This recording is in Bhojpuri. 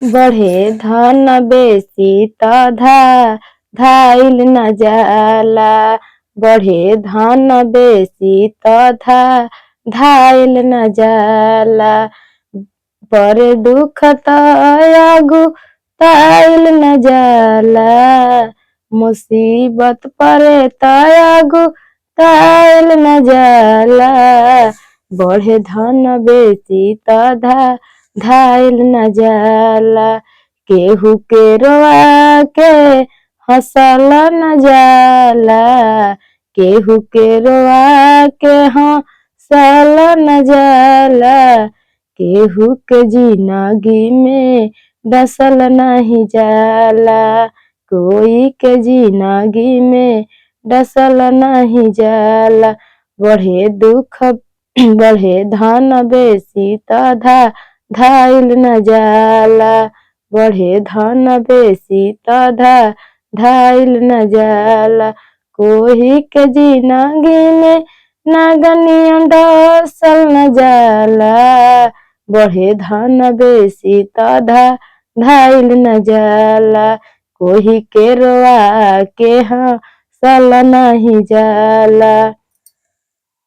बढ़े धन बेसी त धाइल न जाला। बढ़े धन बेसी त धाइल न जाला। बड़े दुख त आगु ताइल न जाला। मुसीबत परे त आगु ताइल न जाला। बढ़े धन बेसी त धाइल न जाला। केहू के रोआ के हंसल न जाला। केहू के रोआ के हंसल न जाला। केहू के जिंदगी में डसल नहीं जाला। कोई के जिंदगी में डसल नहीं जाला। बढ़े दुख बढ़े धन बेसी त धाइल न जाला। बढ़े धन बेसी त धाइल न जाला। कोई के जिंदगी में नागनियन डसल न जाला। बढ़े धन बेसी त धाइल न जाला। कोई के रोआ के हंसल नहीं जाला।